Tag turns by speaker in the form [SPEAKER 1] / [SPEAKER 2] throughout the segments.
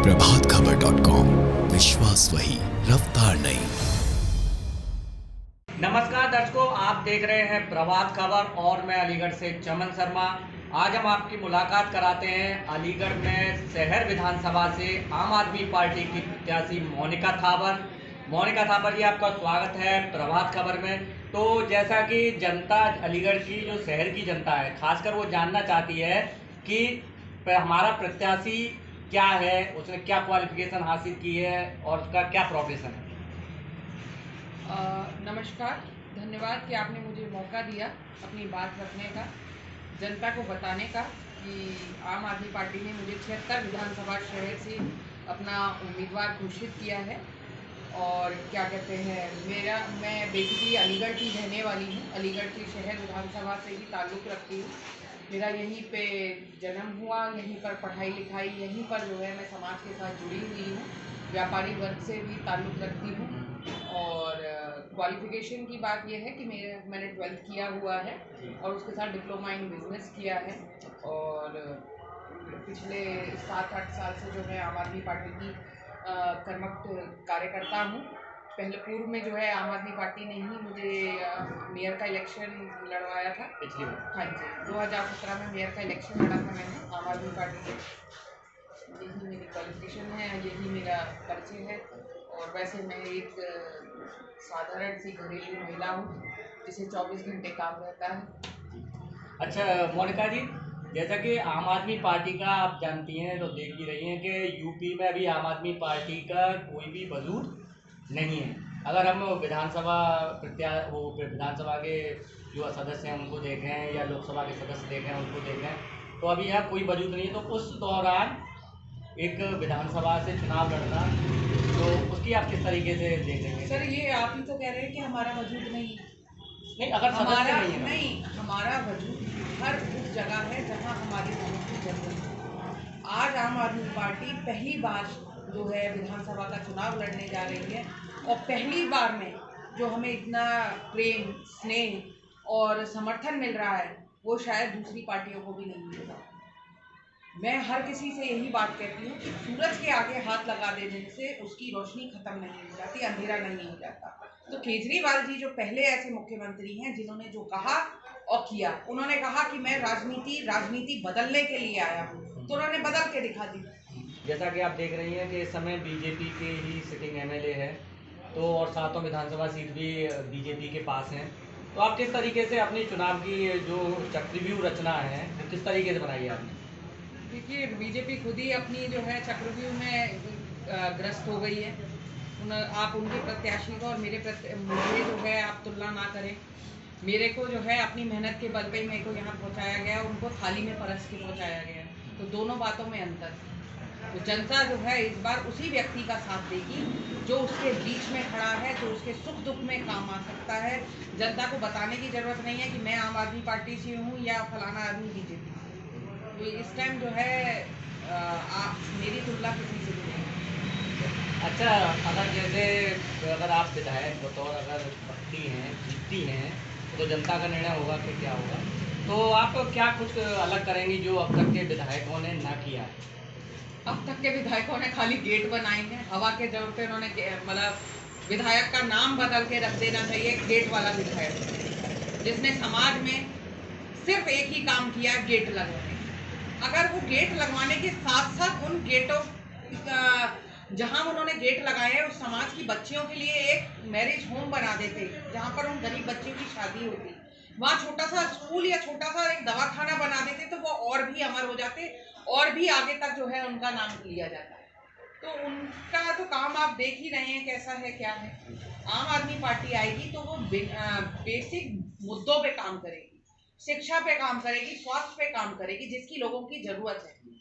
[SPEAKER 1] प्रभातखबर.com, विश्वास वही, रफ्तार नहीं।
[SPEAKER 2] नमस्कार दर्शकों, आप देख रहे हैं प्रभात खबर और मैं अलीगढ़ से चमन शर्मा। आज हम आपकी मुलाकात कराते हैं अलीगढ़ में शहर विधानसभा से आम आदमी पार्टी की प्रत्याशी मोनिका थापर। मोनिका थापर जी, आपका स्वागत है प्रभात खबर में। तो जैसा कि जनता अलीगढ़ की जो शहर की जनता है खासकर वो जानना चाहती है कि हमारा प्रत्याशी क्या है, उसने क्या क्वालिफिकेशन हासिल की है और उसका क्या प्रोफेशन है।
[SPEAKER 3] नमस्कार, धन्यवाद कि आपने मुझे मौका दिया अपनी बात रखने का, जनता को बताने का कि आम आदमी पार्टी ने मुझे 76 विधानसभा शहर से अपना उम्मीदवार घोषित किया है। और क्या कहते हैं, मैं बेसिकली अलीगढ़ की रहने वाली हूँ, अलीगढ़ की शहर विधानसभा से ही ताल्लुक़ रखती हूँ। मेरा यहीं पे जन्म हुआ, यहीं पर पढ़ाई लिखाई, यहीं पर जो है मैं समाज के साथ जुड़ी हुई हूँ, व्यापारी वर्ग से भी ताल्लुक़ रखती हूँ। और क्वालिफ़िकेशन की बात यह है कि मैंने 12th किया हुआ है और उसके साथ डिप्लोमा इन बिज़नेस किया है। और पिछले 7-8 साल से जो मैं आम आदमी पार्टी की कर्मठ कार्यकर्ता हूँ। पहले पूर्व में जो है आम आदमी पार्टी ने ही मुझे मेयर का इलेक्शन लड़वाया था पिछली बार। हाँ जी, 2017 में मेयर का इलेक्शन लड़ा था मैंने आम आदमी पार्टी से। यही मेरी क्वालिफिकेशन है, यही मेरा परिचय है। और वैसे मैं एक साधारण सी घरेलू महिला हूँ जिसे 24 घंटे काम रहता है।
[SPEAKER 2] अच्छा मोनिका जी, जैसा कि आम आदमी पार्टी का आप जानती हैं, तो देख ही रही हैं कि यूपी में अभी आम आदमी पार्टी का कोई भी वजूद नहीं है। अगर हम विधानसभा के जो सदस्य हैं उनको देखें या लोकसभा के सदस्य देखें उनको देखें, तो अभी यहाँ कोई वजूद नहीं है। तो उस दौरान एक विधानसभा से चुनाव लड़ना, तो उसकी आप किस तरीके से देखेंगे?
[SPEAKER 3] सर, ये आप ही तो कह रहे हैं कि हमारा वजूद नहीं है।
[SPEAKER 2] नहीं, अगर सदस्य नहीं है
[SPEAKER 3] नहीं, हमारा वजूद हर उस जगह है जहां हमारी मदद की जरूरत है। आज आम आदमी पार्टी पहली बार जो है विधानसभा का चुनाव लड़ने जा रही है और पहली बार में जो हमें इतना प्रेम, स्नेह और समर्थन मिल रहा है वो शायद दूसरी पार्टियों को भी नहीं मिलेगा। मैं हर किसी से यही बात कहती हूँ कि सूरज के आगे हाथ लगा देने से उसकी रोशनी खत्म नहीं हो जाती, अंधेरा नहीं हो जाता। तो केजरीवाल जी जो पहले ऐसे मुख्यमंत्री हैं जिन्होंने जो कहा और किया, उन्होंने कहा कि मैं राजनीति बदलने के लिए आया हूँ, तो उन्होंने बदल के दिखा दी।
[SPEAKER 2] जैसा कि आप देख रही हैं कि इस समय बीजेपी के ही सिटिंग एमएलए है, तो और सातों विधानसभा सीट भी बीजेपी के पास हैं। तो आप किस तरीके से अपनी चुनाव की जो चक्रव्यूह रचना है वो किस तरीके से बनाई है आपने?
[SPEAKER 3] देखिए, बीजेपी खुद ही अपनी जो है चक्रव्यूह में ग्रस्त हो गई है। आप उनके प्रत्याशी को और मुझे जो है आप तुलना ना करें। मेरे को जो है अपनी मेहनत के बल पे ही मेरे को यहाँ पहुँचाया गया, उनको थाली में परस के पहुँचाया गया। तो दोनों बातों में अंतर है। तो जनता जो है इस बार उसी व्यक्ति का साथ देगी जो उसके बीच में खड़ा है, जो उसके सुख दुख में काम आ सकता है। जनता को बताने की ज़रूरत नहीं है कि मैं आम आदमी पार्टी से हूँ या फलाना आदमी बीजेपी से। तो इस टाइम जो है मेरी तुलना किसी से भी नहीं है।
[SPEAKER 2] अच्छा, अगर आप विधायक बतौर अगर बनती हैं, जीतती हैं, तो जनता का निर्णय होगा कि क्या होगा। तो आप क्या कुछ अलग करेंगी जो अब तक के विधायकों ने ना किया है?
[SPEAKER 3] अब तक के विधायकों ने खाली गेट बनाए हैं, हवा के जोर पे उन्होंने मतलब विधायक का नाम बदल के रख देना चाहिए, गेट वाला विधायक, जिसने समाज में सिर्फ एक ही काम किया, गेट लगवाने। अगर वो गेट लगवाने के साथ साथ उन गेटों जहां उन्होंने गेट लगाए हैं उस समाज की बच्चियों के लिए एक मैरिज होम बना देते, जहां पर उन गरीब बच्चियों की शादी होती, वहाँ छोटा सा स्कूल या छोटा सा एक दवाखाना बना देते, तो वो और भी अमर हो जाते और भी आगे तक जो है उनका नाम लिया जाता है। तो उनका तो काम आप देख ही रहे हैं कैसा है, क्या है। आम आदमी पार्टी आएगी तो वो बेसिक मुद्दों पे काम करेगी, शिक्षा पे काम करेगी, स्वास्थ्य पे काम करेगी, जिसकी लोगों की जरूरत है।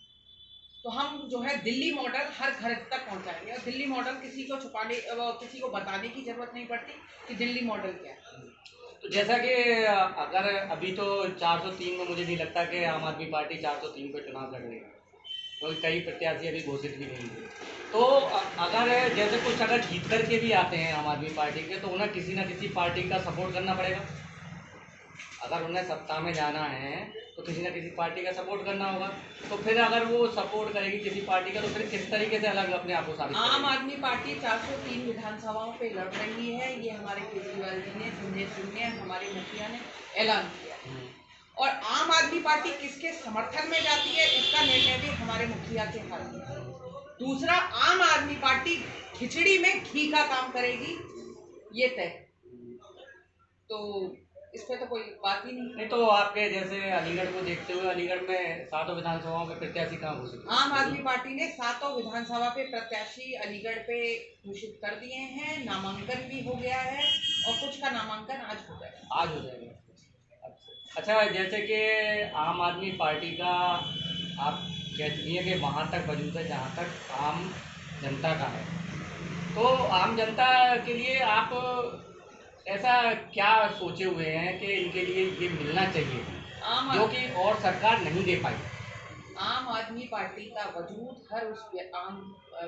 [SPEAKER 3] तो हम जो है दिल्ली मॉडल हर घर तक पहुंचाएंगे और दिल्ली मॉडल किसी को बताने की जरूरत नहीं पड़ती कि दिल्ली मॉडल क्या है।
[SPEAKER 2] तो जैसा कि अगर अभी तो 403 में मुझे नहीं लगता कि आम आदमी पार्टी 403 पे चुनाव लड़ रही है, क्योंकि कई प्रत्याशी अभी घोषित भी नहीं हुए। तो अगर जैसे कुछ अगर जीत करके भी आते हैं आम आदमी पार्टी के, तो उन्हें किसी ना किसी पार्टी का सपोर्ट करना पड़ेगा। अगर उन्हें सत्ता में जाना है तो किसी न किसी पार्टी का सपोर्ट करना होगा। तो फिर अगर वो सपोर्ट करेगी किसी पार्टी का, तो फिर किस तरीके से अलग अपने आप को साबित
[SPEAKER 3] आम
[SPEAKER 2] करेगी?
[SPEAKER 3] आदमी पार्टी 403 विधानसभाओं पे लड़ रही है। ये हमारे केजरीवाल जी ने, संजय सिंह ने, हमारे मुखिया ने ऐलान किया है। और आम आदमी पार्टी किसके समर्थन में जाती है, इसका निर्णय भी हमारे मुखिया के हाथ में है। दूसरा, आम आदमी पार्टी खिचड़ी में घी का काम करेगी, ये तय। तो इस पे तो कोई बात ही नहीं।
[SPEAKER 2] नहीं, तो आपके जैसे अलीगढ़ को देखते हुए अलीगढ़ में 7 विधानसभाओं में प्रत्याशी कहाँ घोषित हुए?
[SPEAKER 3] आम आदमी पार्टी ने 7 विधानसभा पे प्रत्याशी अलीगढ़ पे घोषित कर दिए हैं। नामांकन भी हो गया है और कुछ का नामांकन आज हो जाएगा।
[SPEAKER 2] आज हो जाएगा। अच्छा, जैसे कि आम आदमी पार्टी का आप कहती हैं कि वहाँ तक वजूद है जहाँ तक आम जनता का है, तो आम जनता के लिए आप ऐसा क्या सोचे हुए हैं कि इनके लिए ये मिलना चाहिए जो कि और सरकार नहीं दे पाई?
[SPEAKER 3] आम आदमी पार्टी का वजूद हर उस आम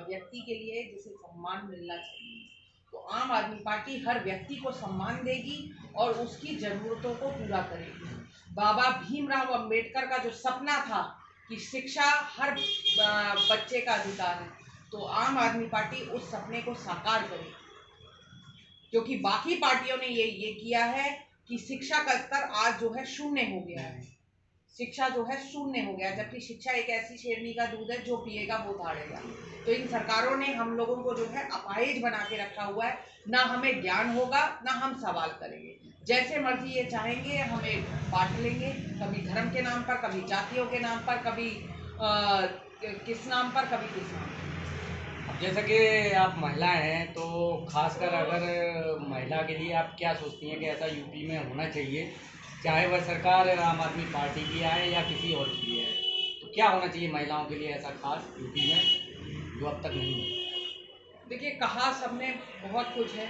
[SPEAKER 3] व्यक्ति के लिए जिसे सम्मान मिलना चाहिए। तो आम आदमी पार्टी हर व्यक्ति को सम्मान देगी और उसकी ज़रूरतों को पूरा करेगी। बाबा भीमराव अंबेडकर का जो सपना था कि शिक्षा हर बच्चे का अधिकार है, तो आम आदमी पार्टी उस सपने को साकार करेगी। क्योंकि बाकी पार्टियों ने ये किया है कि शिक्षा का स्तर आज जो है शून्य हो गया है। शिक्षा जो है शून्य हो गया, जबकि शिक्षा एक ऐसी शेरनी का दूध है जो पिएगा वो धाड़ेगा। तो इन सरकारों ने हम लोगों को जो है अपाहिज बना के रखा हुआ है। ना हमें ज्ञान होगा, ना हम सवाल करेंगे, जैसे मर्जी ये चाहेंगे हमें बांट लेंगे, कभी धर्म के नाम पर, कभी जातियों के नाम पर, कभी किस नाम पर, कभी किस नाम पर।
[SPEAKER 2] अब जैसा कि आप महिलाएं हैं, तो खासकर अगर महिला के लिए आप क्या सोचती हैं कि ऐसा यूपी में होना चाहिए, चाहे वह सरकार आम आदमी पार्टी की आए या किसी और की आए, तो क्या होना चाहिए महिलाओं के लिए ऐसा खास यूपी में जो अब तक नहीं है?
[SPEAKER 3] देखिए, कहा सबने बहुत कुछ है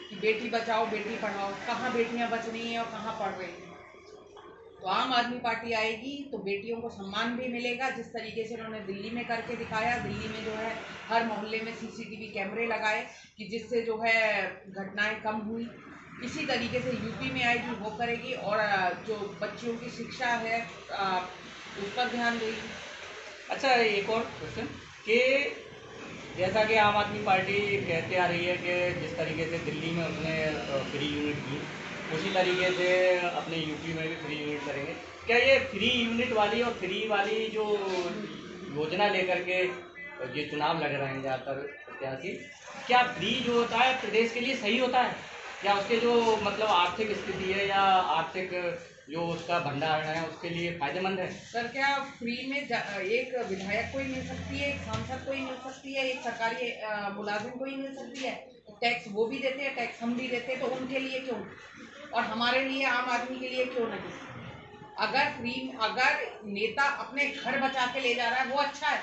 [SPEAKER 3] कि बेटी बचाओ बेटी पढ़ाओ, कहाँ बेटियां बच रही हैं और कहाँ पढ़ रही हैं। तो आम आदमी पार्टी आएगी तो बेटियों को सम्मान भी मिलेगा, जिस तरीके से उन्होंने दिल्ली में करके दिखाया। दिल्ली में जो है हर मोहल्ले में CCTV कैमरे लगाए कि जिससे जो है घटनाएं कम हुई। इसी तरीके से यूपी में आएगी, वो करेगी और जो बच्चियों की शिक्षा है उस पर ध्यान देगी।
[SPEAKER 2] अच्छा, एक और क्वेश्चन कि जैसा कि आम आदमी पार्टी कहते आ रही है कि जिस तरीके से दिल्ली में उसने फ्री यूनिट की, उसी तरीके से अपने यूपी में भी फ्री यूनिट करेंगे। क्या ये फ्री यूनिट वाली और फ्री वाली जो योजना लेकर के ये चुनाव लड़ रहे हैं ज़्यादातर प्रत्याशी, क्या फ्री जो होता है प्रदेश के लिए सही होता है? क्या उसके जो मतलब आर्थिक स्थिति है या आर्थिक जो उसका भंडारण है उसके लिए फायदेमंद है?
[SPEAKER 3] सर, क्या फ्री में एक विधायक को ही मिल सकती है, एक सांसद को ही मिल सकती है, एक सरकारी मुलाजिम को ही मिल सकती है? टैक्स वो भी देते हैं, टैक्स हम भी देते हैं, तो उनके लिए क्यों और हमारे लिए आम आदमी के लिए क्यों नहीं? अगर नेता अपने घर बचा के ले जा रहा है वो अच्छा है,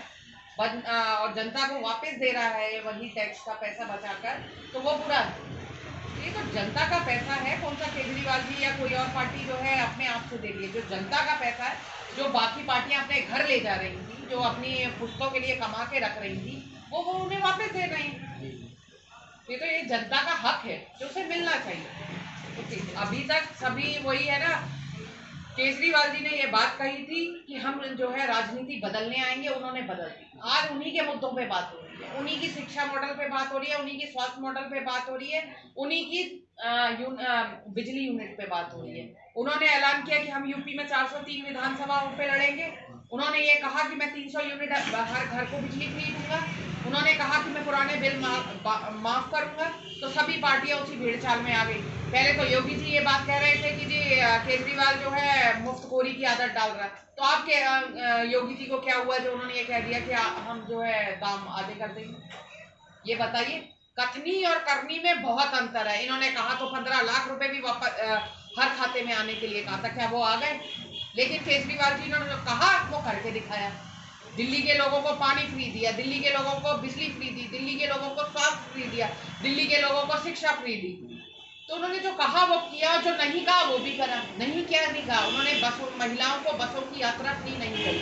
[SPEAKER 3] और जनता को वापस दे रहा है वही टैक्स का पैसा बचाकर, तो वो बुरा है। ये तो जनता का पैसा है, कौन सा केजरीवाल जी या कोई और पार्टी जो है अपने आप से दे रही है। जो जनता का पैसा है, जो बाकी पार्टियां अपने घर ले जा रही थी, जो अपनी पुस्तकों के लिए कमा के रख रही थी, वो उन्हें वापस दे रहे हैं। ये तो ये जनता का हक है जो उसे मिलना चाहिए। तो अभी तक सभी वही है ना, केजरीवाल जी ने ये बात कही थी कि हम जो है राजनीति बदलने आएंगे, उन्होंने बदल दी। आज उन्हीं के मुद्दों पे बात हो रही है, उन्हीं की शिक्षा मॉडल पे बात हो रही है, उन्हीं की स्वास्थ्य मॉडल पे बात हो रही है, उन्हीं की बिजली यूनिट पे बात हो रही है। उन्होंने ऐलान किया कि हम यूपी में 403 विधानसभाओं पे लड़ेंगे। उन्होंने ये कहा कि मैं 300 यूनिट हर घर को बिजली फ्री दूंगा। उन्होंने कहा कि मैं पुराने बिल माफ करूंगा। तो सभी पार्टियां उसी भीड़ चाल में आ गई। पहले तो योगी जी ये बात कह रहे थे कि जी केजरीवाल जो है मुफ्तखोरी की आदत डाल रहा है। तो आपके योगी जी को क्या हुआ जो उन्होंने ये कह दिया कि हम जो है दाम आधे कर देंगे? ये बताइए, कथनी और करनी में बहुत अंतर है। इन्होंने कहा तो 15 लाख रुपए भी वापस हर खाते में आने के लिए कहा था, क्या वो आ गए? लेकिन केजरीवाल जी ने जो कहा वो करके दिखाया। दिल्ली के लोगों को पानी फ्री दिया, दिल्ली के लोगों को बिजली फ्री दी, दिल्ली के लोगों को स्वास्थ्य फ्री दिया, दिल्ली के लोगों को शिक्षा फ्री दी। तो उन्होंने जो कहा वो किया, जो नहीं कहा वो भी करा। नहीं क्या नहीं कहा, उन्होंने महिलाओं को बसों की यात्रा फ्री नहीं करी,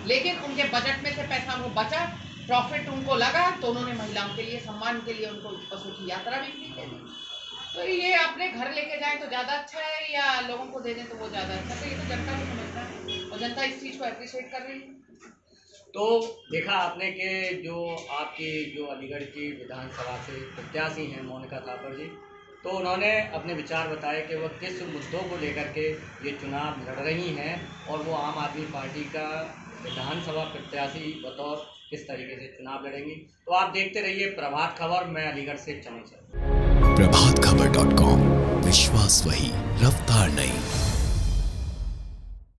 [SPEAKER 3] लेकिन उनके बजट में से पैसा वो बचा, प्रॉफिट उनको लगा, तो उन्होंने महिलाओं के लिए सम्मान के लिए उनको बसों की यात्रा भी फ्री दे दी। तो ये अपने घर लेके जाए तो ज़्यादा अच्छा है या लोगों को दे दें तो वो ज़्यादा अच्छा? तो ये तो जनता को समझना है। और जनता इस चीज़ को अप्रिशिएट कर रही है।
[SPEAKER 2] तो देखा आपने कि जो आपकी जो अलीगढ़ की विधानसभा से प्रत्याशी हैं मोनिका थापर जी, तो उन्होंने अपने विचार बताए कि वह किस मुद्दों को लेकर के ये चुनाव लड़ रही हैं और वो आम आदमी पार्टी का विधानसभा प्रत्याशी बतौर किस तरीके से चुनाव लड़ेंगी। तो आप देखते रहिए प्रभात खबर, मैं अलीगढ़ से चमन सर।
[SPEAKER 1] प्रभातखबर.com, विश्वास वही, रफ्तार नहीं।